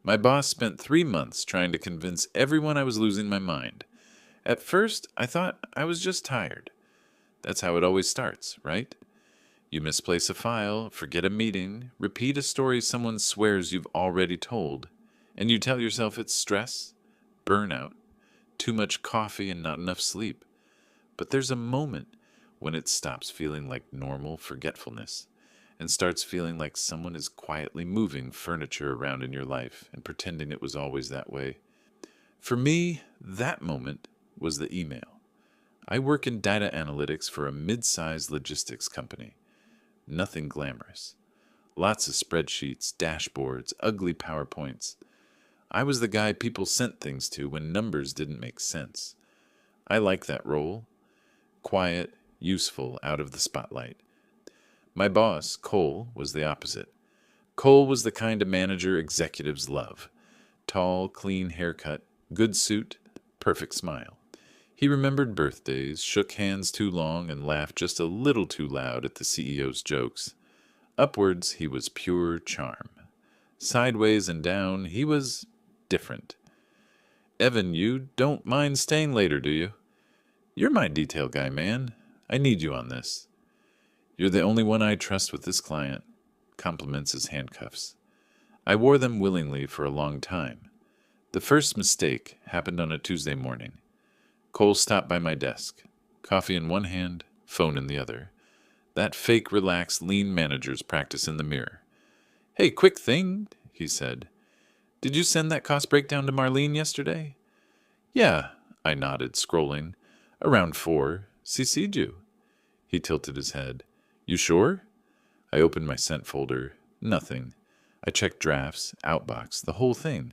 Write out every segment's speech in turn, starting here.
My boss spent 3 months trying to convince everyone I was losing my mind. At first, I thought I was just tired. That's how it always starts, right? You misplace a file, forget a meeting, repeat a story someone swears you've already told, and you tell yourself it's stress, burnout, too much coffee, and not enough sleep. But there's a moment when it stops feeling like normal forgetfulness and starts feeling like someone is quietly moving furniture around in your life and pretending it was always that way. For me, that moment was the email. I work in data analytics for a mid-sized logistics company. Nothing glamorous. Lots of spreadsheets, dashboards, ugly PowerPoints. I was the guy people sent things to when numbers didn't make sense. I like that role. Quiet, useful, out of the spotlight. My boss, Cole, was the opposite. Cole was the kind of manager executives love. Tall, clean haircut, good suit, perfect smile. He remembered birthdays, shook hands too long, and laughed just a little too loud at the CEO's jokes. Upwards, he was pure charm. Sideways and down, he was different. Evan, you don't mind staying later, do you? You're my detail guy, man. I need you on this. You're the only one I trust with this client. Compliments as handcuffs. I wore them willingly for a long time. The first mistake happened on a Tuesday morning. Cole stopped by my desk. Coffee in one hand, phone in the other. That fake, relaxed, lean manager's practice in the mirror. Hey, quick thing, he said. Did you send that cost breakdown to Marlene yesterday? Yeah, I nodded, scrolling. Around 4. CC'd you. He tilted his head. You sure? I opened my sent folder. Nothing. I checked drafts, outbox, the whole thing.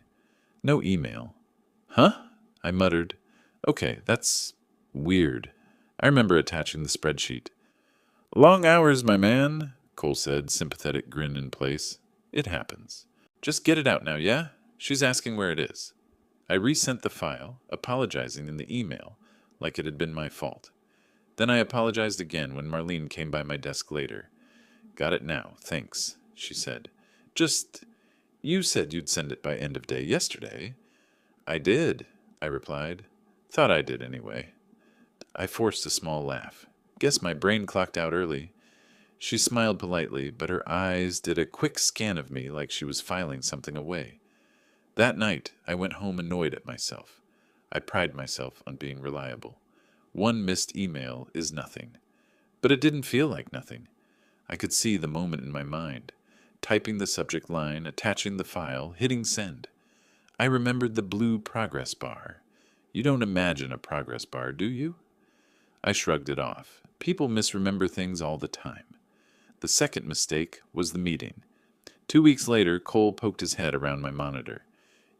No email. Huh? I muttered. Okay, that's weird. I remember attaching the spreadsheet. Long hours, my man, Cole said, sympathetic grin in place. It happens. Just get it out now, yeah? She's asking where it is. I resent the file, apologizing in the email, like it had been my fault. Then I apologized again when Marlene came by my desk later. Got it now, thanks, she said. You said you'd send it by end of day yesterday. I did, I replied. Thought I did anyway. I forced a small laugh. Guess my brain clocked out early. She smiled politely, but her eyes did a quick scan of me like she was filing something away. That night, I went home annoyed at myself. I pride myself on being reliable. One missed email is nothing. But it didn't feel like nothing. I could see the moment in my mind. Typing the subject line, attaching the file, hitting send. I remembered the blue progress bar. You don't imagine a progress bar, do you? I shrugged it off. People misremember things all the time. The second mistake was the meeting. 2 weeks later, Cole poked his head around my monitor.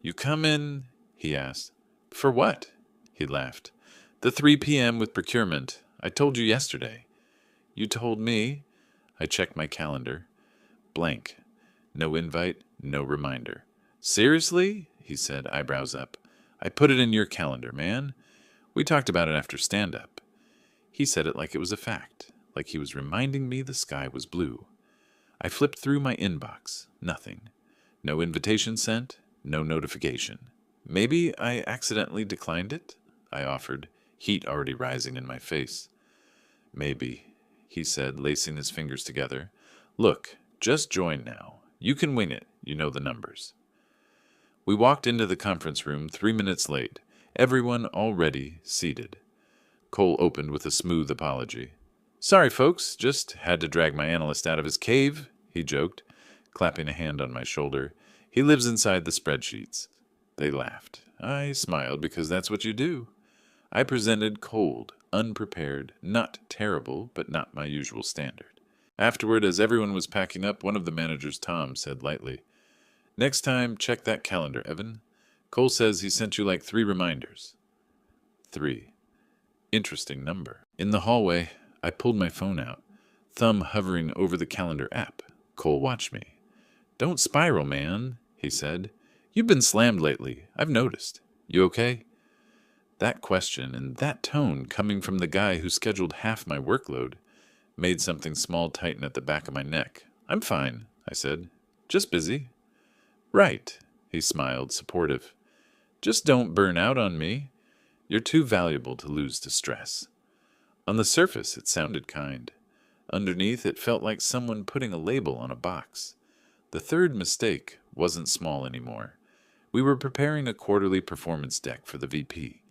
You come in? He asked. For what? He laughed. The 3 p.m. with procurement. I told you yesterday. You told me? I checked my calendar. Blank. No invite, no reminder. Seriously? He said, eyebrows up. I put it in your calendar, man. We talked about it after stand-up. He said it like it was a fact, like he was reminding me the sky was blue. I flipped through my inbox. Nothing. No invitation sent, no notification. Maybe I accidentally declined it? I offered, heat already rising in my face. Maybe, he said, lacing his fingers together. Look, just join now. You can wing it. You know the numbers. We walked into the conference room 3 minutes late, everyone already seated. Cole opened with a smooth apology. Sorry, folks, just had to drag my analyst out of his cave, he joked, clapping a hand on my shoulder. He lives inside the spreadsheets. They laughed. I smiled because that's what you do. I presented cold, unprepared, not terrible, but not my usual standard. Afterward, as everyone was packing up, one of the managers, Tom, said lightly, Next time, check that calendar, Evan. Cole says he sent you like 3 reminders. 3. Interesting number. In the hallway, I pulled my phone out, thumb hovering over the calendar app. Cole watched me. Don't spiral, man, he said. You've been slammed lately. I've noticed. You okay? That question and that tone coming from the guy who scheduled half my workload made something small tighten at the back of my neck. I'm fine, I said. Just busy. Right, He smiled, supportive. Just don't burn out on me. You're too valuable to lose to stress. On the surface, it sounded kind. Underneath, it felt like someone putting a label on a box. The third mistake wasn't small anymore. We were preparing a quarterly performance deck for the VP.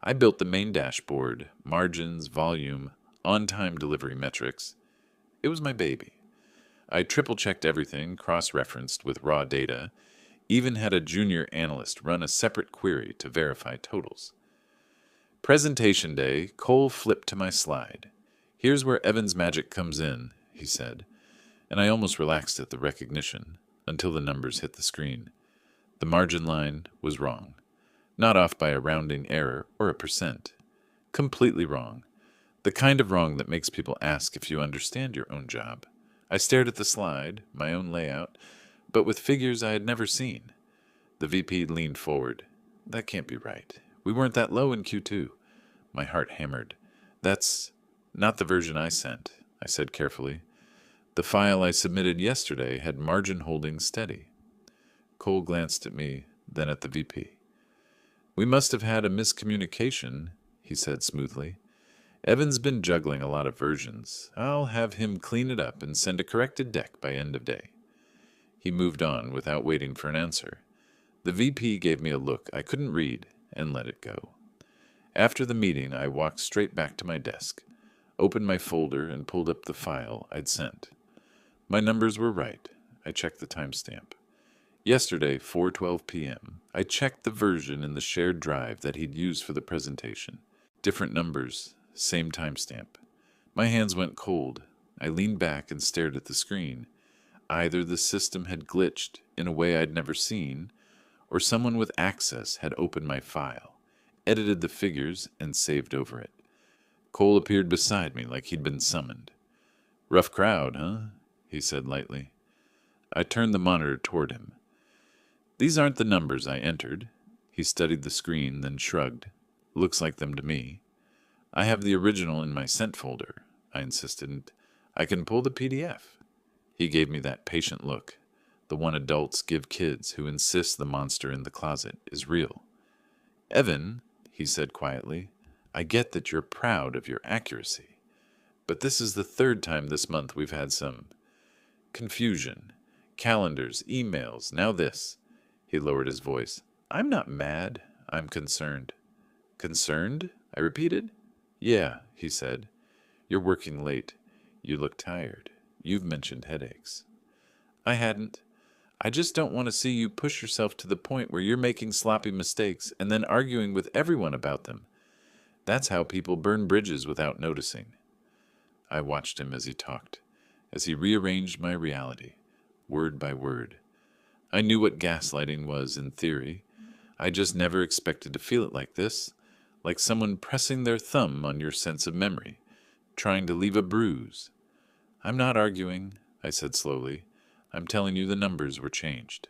I built the main dashboard, margins, volume, on-time delivery metrics. It was my baby. I triple-checked everything, cross-referenced with raw data, even had a junior analyst run a separate query to verify totals. Presentation day, Cole flipped to my slide. Here's where Evan's magic comes in, he said, and I almost relaxed at the recognition until the numbers hit the screen. The margin line was wrong. Not off by a rounding error or a percent. Completely wrong. The kind of wrong that makes people ask if you understand your own job. I stared at the slide, my own layout, but with figures I had never seen. The VP leaned forward. That can't be right. We weren't that low in Q2. My heart hammered. That's not the version I sent, I said carefully. The file I submitted yesterday had margin holding steady. Cole glanced at me, then at the VP. We must have had a miscommunication, he said smoothly. Evan's been juggling a lot of versions. I'll have him clean it up and send a corrected deck by end of day. He moved on without waiting for an answer. The VP gave me a look I couldn't read and let it go. After the meeting, I walked straight back to my desk, opened my folder, and pulled up the file I'd sent. My numbers were right. I checked the timestamp. Yesterday, 4:12 p.m., I checked the version in the shared drive that he'd used for the presentation. Different numbers, same timestamp. My hands went cold. I leaned back and stared at the screen. Either the system had glitched in a way I'd never seen, or someone with access had opened my file, edited the figures, and saved over it. Cole appeared beside me like he'd been summoned. Rough crowd, huh? He said lightly. I turned the monitor toward him. These aren't the numbers I entered. He studied the screen, then shrugged. Looks like them to me. I have the original in my sent folder, I insisted. I can pull the PDF. He gave me that patient look, the one adults give kids who insist the monster in the closet is real. Evan, he said quietly, I get that you're proud of your accuracy, but this is the third time this month we've had some confusion. Calendars, emails, now this. He lowered his voice. I'm not mad. I'm concerned. Concerned? I repeated. Yeah, he said. You're working late. You look tired. You've mentioned headaches. I hadn't. I just don't want to see you push yourself to the point where you're making sloppy mistakes and then arguing with everyone about them. That's how people burn bridges without noticing. I watched him as he talked, as he rearranged my reality, word by word. I knew what gaslighting was in theory. I just never expected to feel it like this, like someone pressing their thumb on your sense of memory, trying to leave a bruise. I'm not arguing, I said slowly. I'm telling you the numbers were changed.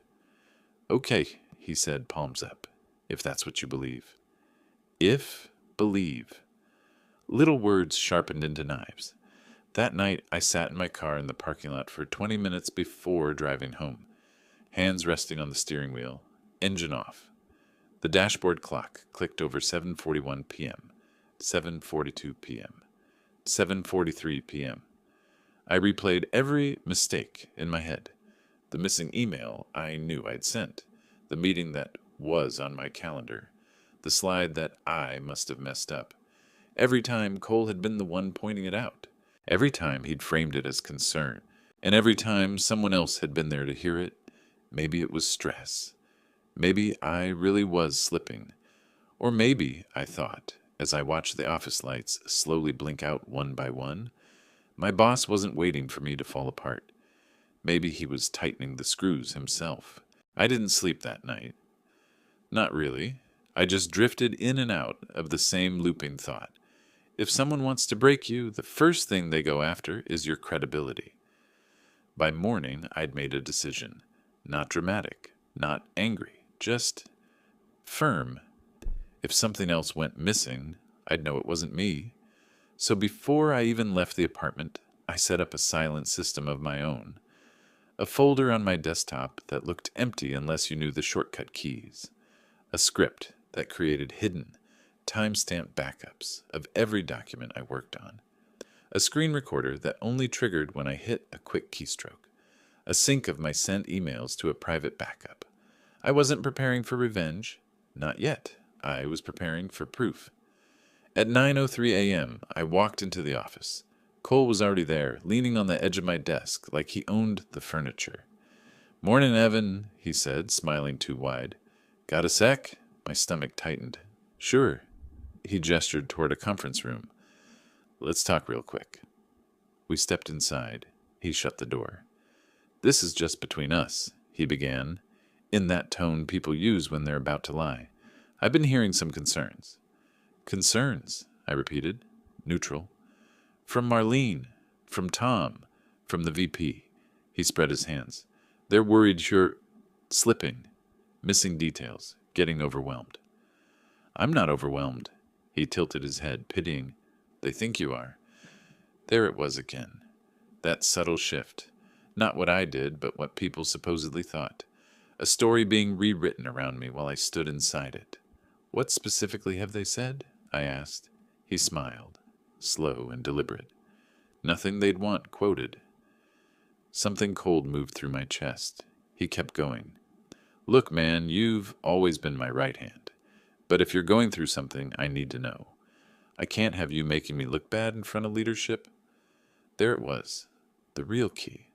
Okay, he said, palms up, if that's what you believe. If, believe. Little words sharpened into knives. That night, I sat in my car in the parking lot for 20 minutes before driving home, hands resting on the steering wheel, engine off. The dashboard clock clicked over 7:41 p.m., 7:42 p.m., 7:43 p.m. I replayed every mistake in my head. The missing email I knew I'd sent, the meeting that was on my calendar, the slide that I must have messed up. Every time Cole had been the one pointing it out. Every time he'd framed it as concern. And every time someone else had been there to hear it. Maybe it was stress. Maybe I really was slipping. Or maybe, I thought, as I watched the office lights slowly blink out one by one, my boss wasn't waiting for me to fall apart. Maybe he was tightening the screws himself. I didn't sleep that night. Not really. I just drifted in and out of the same looping thought. If someone wants to break you, the first thing they go after is your credibility. By morning, I'd made a decision. Not dramatic, not angry, just firm. If something else went missing, I'd know it wasn't me. So before I even left the apartment, I set up a silent system of my own. A folder on my desktop that looked empty unless you knew the shortcut keys. A script that created hidden, timestamp backups of every document I worked on. A screen recorder that only triggered when I hit a quick keystroke. A sync of my sent emails to a private backup. I wasn't preparing for revenge. Not yet. I was preparing for proof. At 9:03 a.m., I walked into the office. Cole was already there, leaning on the edge of my desk like he owned the furniture. "Morning, Evan," he said, smiling too wide. "Got a sec?" My stomach tightened. "Sure." He gestured toward a conference room. "Let's talk real quick." We stepped inside. He shut the door. "This is just between us," he began, in that tone people use when they're about to lie. "I've been hearing some concerns." "Concerns," I repeated, neutral. "From Marlene, from Tom, from the VP. He spread his hands. "They're worried you're slipping, missing details, getting overwhelmed." "I'm not overwhelmed." He tilted his head, pitying. "They think you are." There it was again. That subtle shift. Not what I did, but what people supposedly thought. A story being rewritten around me while I stood inside it. "What specifically have they said?" I asked. He smiled, slow and deliberate. "Nothing they'd want quoted." Something cold moved through my chest. He kept going. "Look, man, you've always been my right hand. But if you're going through something, I need to know. I can't have you making me look bad in front of leadership." There it was, the real key.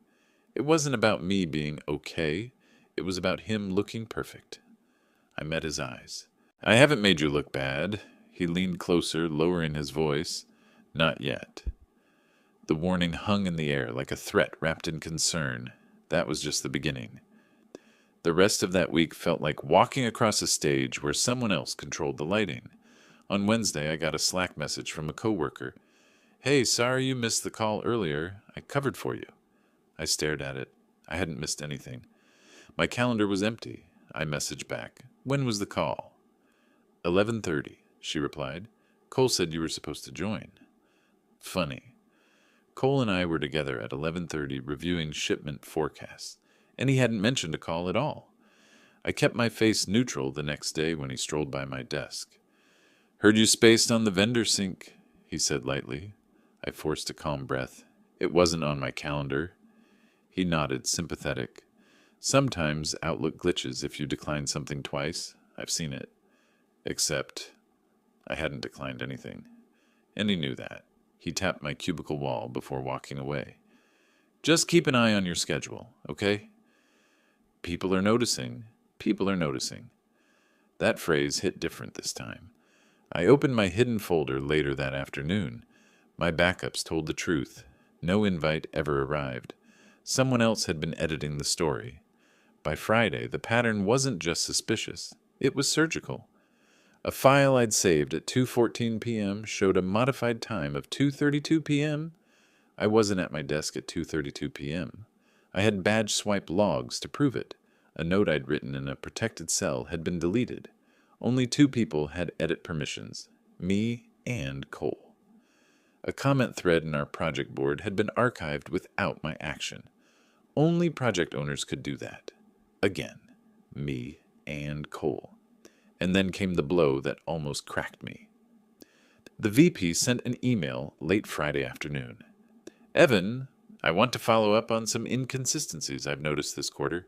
It wasn't about me being okay. It was about him looking perfect. I met his eyes. "I haven't made you look bad." He leaned closer, lowering his voice. "Not yet." The warning hung in the air like a threat wrapped in concern. That was just the beginning. The rest of that week felt like walking across a stage where someone else controlled the lighting. On Wednesday, I got a Slack message from a coworker. "Hey, sorry you missed the call earlier. I covered for you." I stared at it. I hadn't missed anything. My calendar was empty. I messaged back. "When was the call?" 11:30, she replied. "Cole said you were supposed to join." Funny. Cole and I were together at 11:30 reviewing shipment forecasts, and he hadn't mentioned a call at all. I kept my face neutral the next day when he strolled by my desk. "Heard you spaced on the vendor sync," he said lightly. I forced a calm breath. It wasn't on my calendar. He nodded, sympathetic. "Sometimes Outlook glitches if you decline something twice. I've seen it." Except I hadn't declined anything. And he knew that. He tapped my cubicle wall before walking away. "Just keep an eye on your schedule, okay?" People are noticing. People are noticing. That phrase hit different this time. I opened my hidden folder later that afternoon. My backups told the truth. No invite ever arrived. Someone else had been editing the story. By Friday, the pattern wasn't just suspicious. It was surgical. A file I'd saved at 2:14 p.m. showed a modified time of 2:32 p.m. I wasn't at my desk at 2:32 p.m. I had badge swipe logs to prove it. A note I'd written in a protected cell had been deleted. Only 2 people had edit permissions, me and Cole. A comment thread in our project board had been archived without my action. Only project owners could do that. Again, me and Cole. And then came the blow that almost cracked me. The VP sent an email late Friday afternoon. "Evan, I want to follow up on some inconsistencies I've noticed this quarter.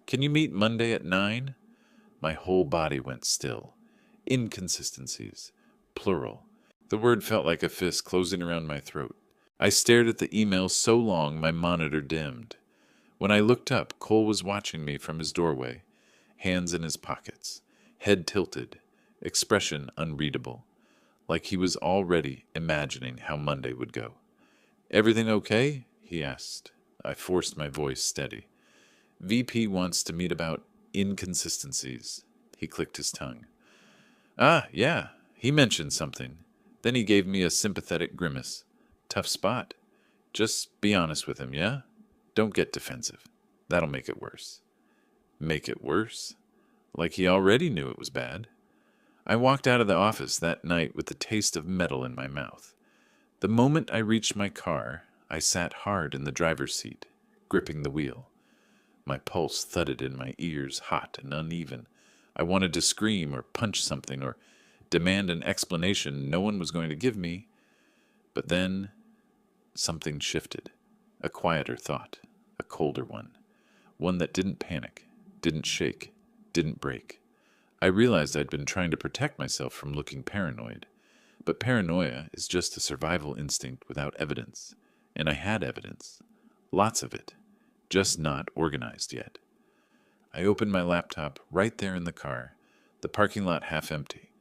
Can you meet Monday at 9? My whole body went still. Inconsistencies. Plural. The word felt like a fist closing around my throat. I stared at the email so long my monitor dimmed. When I looked up, Cole was watching me from his doorway, hands in his pockets, head tilted, expression unreadable, like he was already imagining how Monday would go. "Everything okay?" he asked. I forced my voice steady. "VP wants to meet about inconsistencies." He clicked his tongue. "Ah, yeah, he mentioned something." Then he gave me a sympathetic grimace. "Tough spot. Just be honest with him, yeah? Don't get defensive. That'll make it worse." Make it worse? Like he already knew it was bad. I walked out of the office that night with the taste of metal in my mouth. The moment I reached my car, I sat hard in the driver's seat, gripping the wheel. My pulse thudded in my ears, hot and uneven. I wanted to scream or punch something or demand an explanation no one was going to give me. But then something shifted. A quieter thought, a colder one. One that didn't panic, didn't shake, didn't break. I realized I'd been trying to protect myself from looking paranoid. But paranoia is just a survival instinct without evidence. And I had evidence. Lots of it. Just not organized yet. I opened my laptop right there in the car, the parking lot half empty,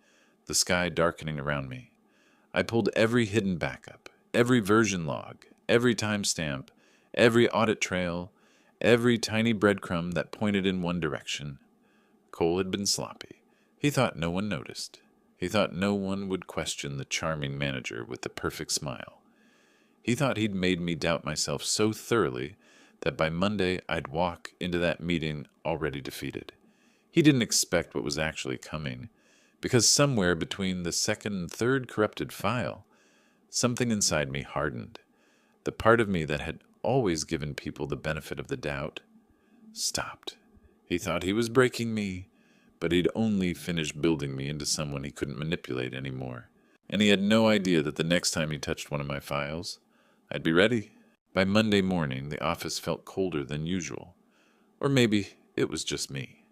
the sky darkening around me. I pulled every hidden backup, every version log, every timestamp, every audit trail, every tiny breadcrumb that pointed in one direction. Cole had been sloppy. He thought no one noticed. He thought no one would question the charming manager with the perfect smile. He thought he'd made me doubt myself so thoroughly that by Monday I'd walk into that meeting already defeated. He didn't expect what was actually coming, because somewhere between the second and third corrupted file, something inside me hardened. The part of me that had always given people the benefit of the doubt stopped. He thought he was breaking me, but he'd only finished building me into someone he couldn't manipulate anymore. And he had no idea that the next time he touched one of my files, I'd be ready. By Monday morning, the office felt colder than usual. Or maybe it was just me.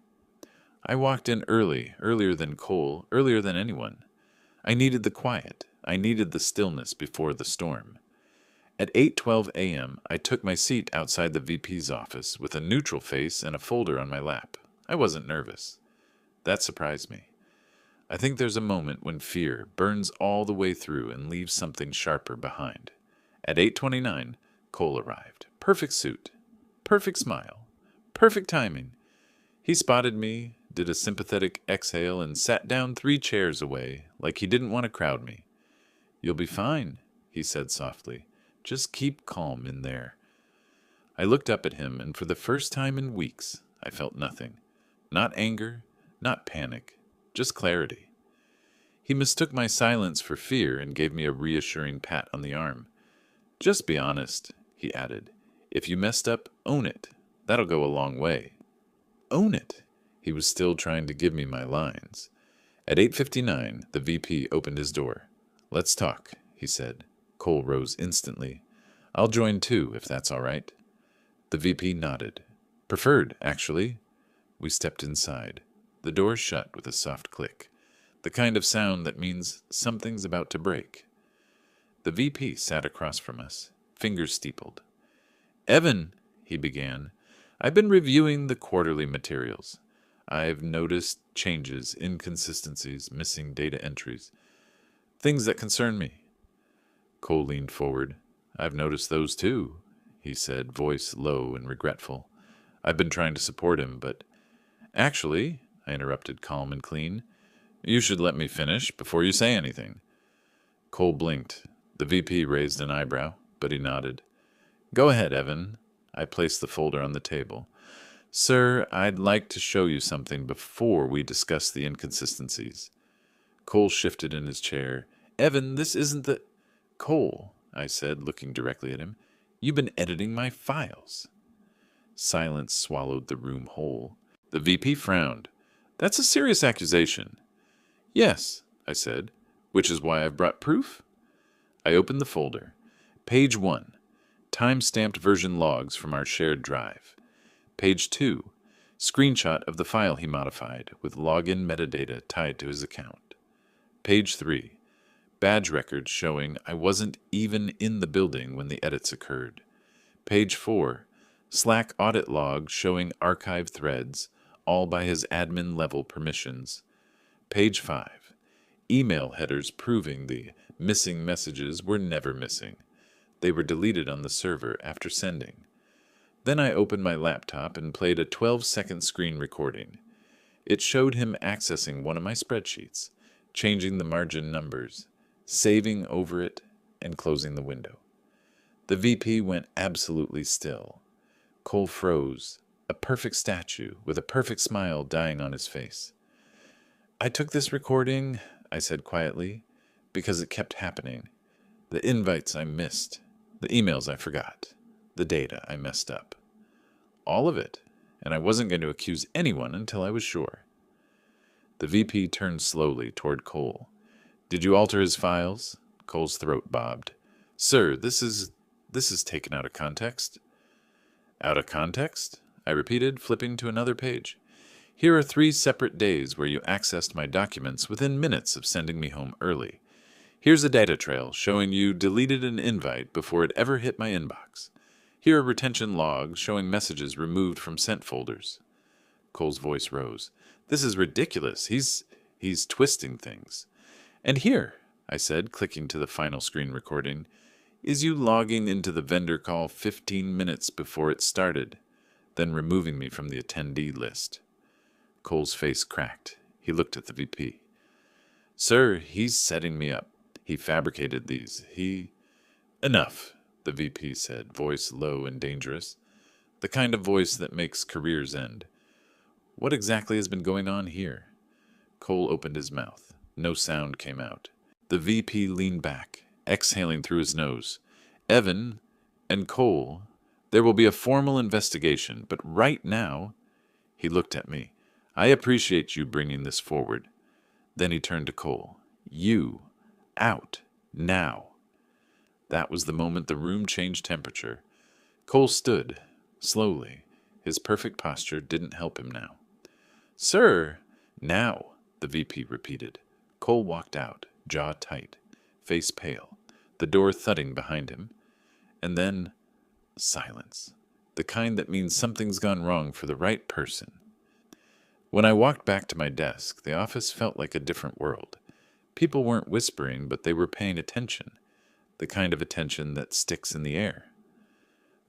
I walked in early, earlier than Cole, earlier than anyone. I needed the quiet. I needed the stillness before the storm. At 8:12 a.m., I took my seat outside the VP's office with a neutral face and a folder on my lap. I wasn't nervous. That surprised me. I think there's a moment when fear burns all the way through and leaves something sharper behind. At 8:29, Cole arrived. Perfect suit. Perfect smile. Perfect timing. He spotted me, did a sympathetic exhale, and sat down 3 chairs away, like he didn't want to crowd me. "You'll be fine," he said softly. "Just keep calm in there." I looked up at him, and for the first time in weeks, I felt nothing. Not anger, not panic, just clarity. He mistook my silence for fear and gave me a reassuring pat on the arm. "Just be honest," he added. "If you messed up, own it. That'll go a long way." Own it. He was still trying to give me my lines. At 8:59, the VP opened his door. "Let's talk," he said. Cole rose instantly. "I'll join too, if that's all right." The VP nodded. "Preferred, actually." We stepped inside. The door shut with a soft click, the kind of sound that means something's about to break. The VP sat across from us, fingers steepled. "Evan," he began, "I've been reviewing the quarterly materials. I've noticed changes, inconsistencies, missing data entries, things that concern me." Cole leaned forward. "I've noticed those too," he said, voice low and regretful. I've been trying to support him, but... "Actually," I interrupted, calm and clean, "you should let me finish before you say anything." Cole blinked. The VP raised an eyebrow, but he nodded. "Go ahead, Evan." I placed the folder on the table. "Sir, I'd like to show you something before we discuss the inconsistencies." Cole shifted in his chair. "Evan, this isn't the—" "Cole," I said, looking directly at him, "you've been editing my files." Silence swallowed the room whole. The VP frowned. "That's a serious accusation." "Yes," I said, "which is why I've brought proof." I opened the folder. Page 1, time-stamped version logs from our shared drive. Page 2, screenshot of the file he modified with login metadata tied to his account. Page 3, badge records showing I wasn't even in the building when the edits occurred. Page 4, Slack audit log showing archive threads, all by his admin-level permissions. Page 5, email headers proving the missing messages were never missing. They were deleted on the server after sending. Then I opened my laptop and played a 12-second screen recording. It showed him accessing one of my spreadsheets, changing the margin numbers, saving over it, and closing the window. The VP went absolutely still. Cole froze, a perfect statue with a perfect smile dying on his face. "I took this recording," I said quietly, "because it kept happening. The invites I missed, the emails I forgot, the data I messed up. All of it." and I wasn't going to accuse anyone until I was sure. The VP turned slowly toward Cole. Did you alter his files? Cole's throat bobbed. Sir, this is taken out of context. Out of context? I repeated, flipping to another page. Here are 3 separate days where you accessed my documents within minutes of sending me home early. Here's a data trail showing you deleted an invite before it ever hit my inbox. Here are retention logs showing messages removed from sent folders. Cole's voice rose. This is ridiculous. He's twisting things. And here, I said, clicking to the final screen recording, is you logging into the vendor call 15 minutes before it started, then removing me from the attendee list. Cole's face cracked. He looked at the VP. Sir, he's setting me up. He fabricated these. Enough, the VP said, voice low and dangerous. The kind of voice that makes careers end. What exactly has been going on here? Cole opened his mouth. No sound came out. The VP leaned back, exhaling through his nose. Evan and Cole, there will be a formal investigation, but right now, he looked at me. I appreciate you bringing this forward. Then he turned to Cole. You, out, now. That was the moment the room changed temperature. Cole stood, slowly. His perfect posture didn't help him now. Sir, now, the VP repeated. Cole walked out, jaw tight, face pale, the door thudding behind him. And then, silence. The kind that means something's gone wrong for the right person. When I walked back to my desk, the office felt like a different world. People weren't whispering, but they were paying attention, the kind of attention that sticks in the air.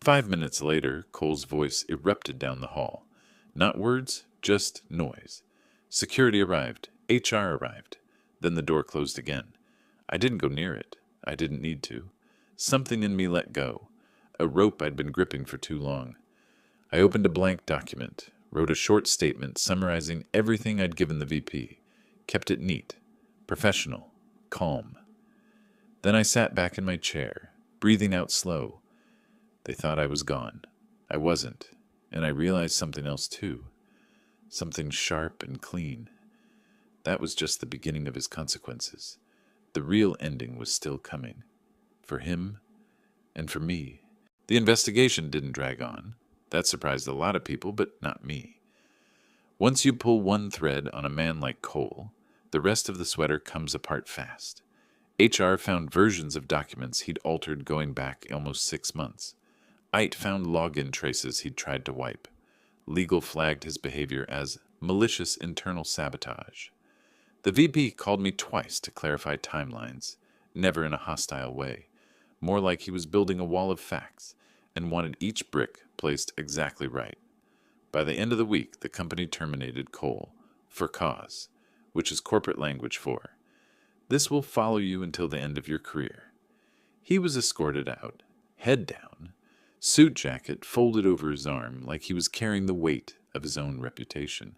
5 minutes later, Cole's voice erupted down the hall. Not words, just noise. Security arrived. HR arrived. Then the door closed again. I didn't go near it. I didn't need to. Something in me let go, a rope I'd been gripping for too long. I opened a blank document, wrote a short statement summarizing everything I'd given the VP, kept it neat, professional, calm. Then I sat back in my chair, breathing out slow. They thought I was gone. I wasn't, and I realized something else too, something sharp and clean. That was just the beginning of his consequences. The real ending was still coming. For him, and for me. The investigation didn't drag on. That surprised a lot of people, but not me. Once you pull one thread on a man like Cole, the rest of the sweater comes apart fast. HR found versions of documents he'd altered going back almost 6 months. AITA found login traces he'd tried to wipe. Legal flagged his behavior as malicious internal sabotage. The VP called me twice to clarify timelines, never in a hostile way. More like he was building a wall of facts and wanted each brick placed exactly right. By the end of the week, the company terminated Cole for cause, which is corporate language for, this will follow you until the end of your career. He was escorted out, head down, suit jacket folded over his arm like he was carrying the weight of his own reputation.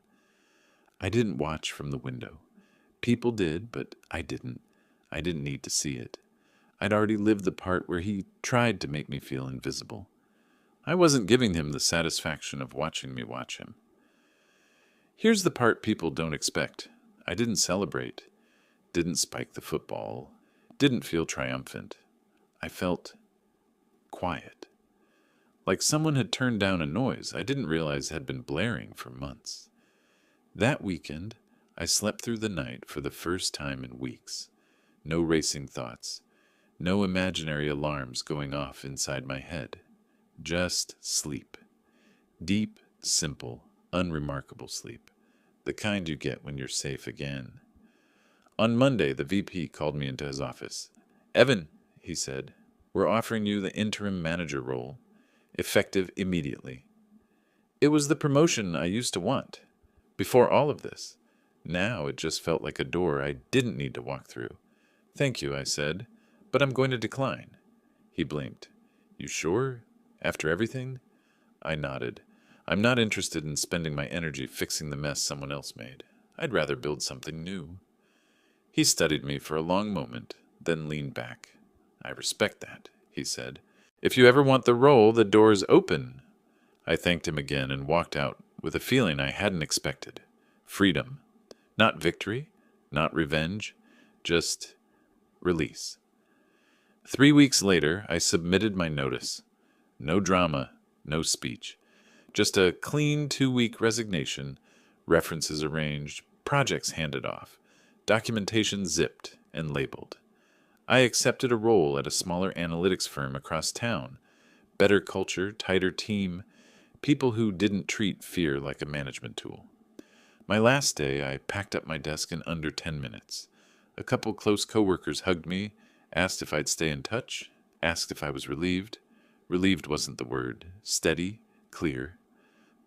I didn't watch from the window. People did, but I didn't. I didn't need to see it. I'd already lived the part where he tried to make me feel invisible. I wasn't giving him the satisfaction of watching me watch him. Here's the part people don't expect. I didn't celebrate, didn't spike the football, didn't feel triumphant. I felt quiet. Like someone had turned down a noise I didn't realize had been blaring for months. That weekend, I slept through the night for the first time in weeks. No racing thoughts. No imaginary alarms going off inside my head. Just sleep. Deep, simple, unremarkable sleep. The kind you get when you're safe again. On Monday, the VP called me into his office. Evan, he said, we're offering you the interim manager role, effective immediately. It was the promotion I used to want, before all of this. Now it just felt like a door I didn't need to walk through. Thank you, I said, but I'm going to decline. He blinked. You sure? After everything? I nodded. I'm not interested in spending my energy fixing the mess someone else made. I'd rather build something new. He studied me for a long moment, then leaned back. I respect that, he said. If you ever want the role, the door's open. I thanked him again and walked out, with a feeling I hadn't expected. Freedom. Not victory, not revenge, just release. 3 weeks later, I submitted my notice. No drama, no speech. Just a clean 2-week resignation, references arranged, projects handed off, documentation zipped and labeled. I accepted a role at a smaller analytics firm across town. Better culture, tighter team, people who didn't treat fear like a management tool. My last day, I packed up my desk in under 10 minutes. A couple close coworkers hugged me, asked if I'd stay in touch, asked if I was relieved. Relieved wasn't the word. Steady, clear,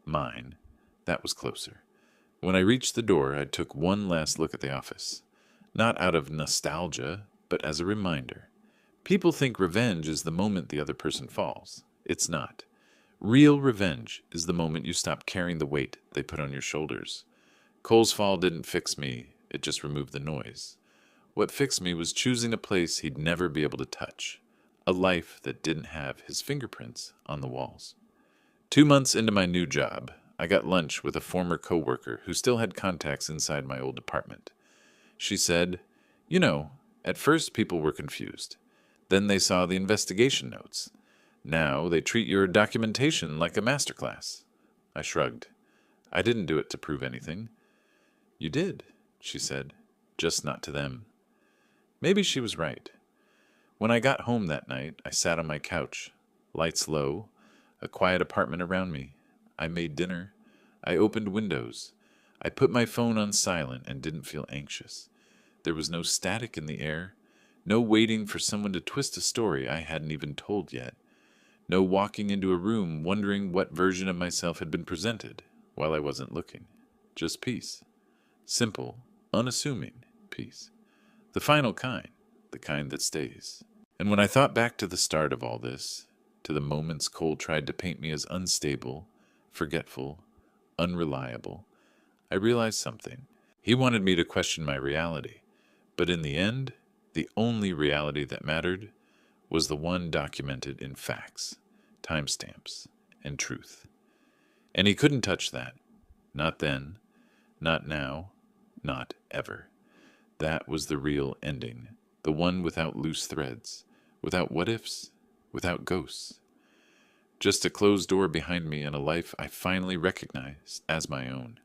mine. That was closer. When I reached the door, I took one last look at the office. Not out of nostalgia, but as a reminder. People think revenge is the moment the other person falls. It's not. Real revenge is the moment you stop carrying the weight they put on your shoulders. Cole's fall didn't fix me, it just removed the noise. What fixed me was choosing a place he'd never be able to touch. A life that didn't have his fingerprints on the walls. 2 months into my new job, I got lunch with a former coworker who still had contacts inside my old department. She said, at first people were confused. Then they saw the investigation notes. Now they treat your documentation like a masterclass. I shrugged. I didn't do it to prove anything. You did, she said, just not to them. Maybe she was right. When I got home that night, I sat on my couch, lights low, a quiet apartment around me. I made dinner. I opened windows. I put my phone on silent and didn't feel anxious. There was no static in the air, no waiting for someone to twist a story I hadn't even told yet, no walking into a room wondering what version of myself had been presented while I wasn't looking. Just peace. Simple, unassuming peace. The final kind, the kind that stays. And when I thought back to the start of all this, to the moments Cole tried to paint me as unstable, forgetful, unreliable, I realized something. He wanted me to question my reality. But in the end, the only reality that mattered was the one documented in facts, timestamps, and truth. And he couldn't touch that. Not then, not now, not ever. That was the real ending, the one without loose threads, without what-ifs, without ghosts. Just a closed door behind me and a life I finally recognized as my own.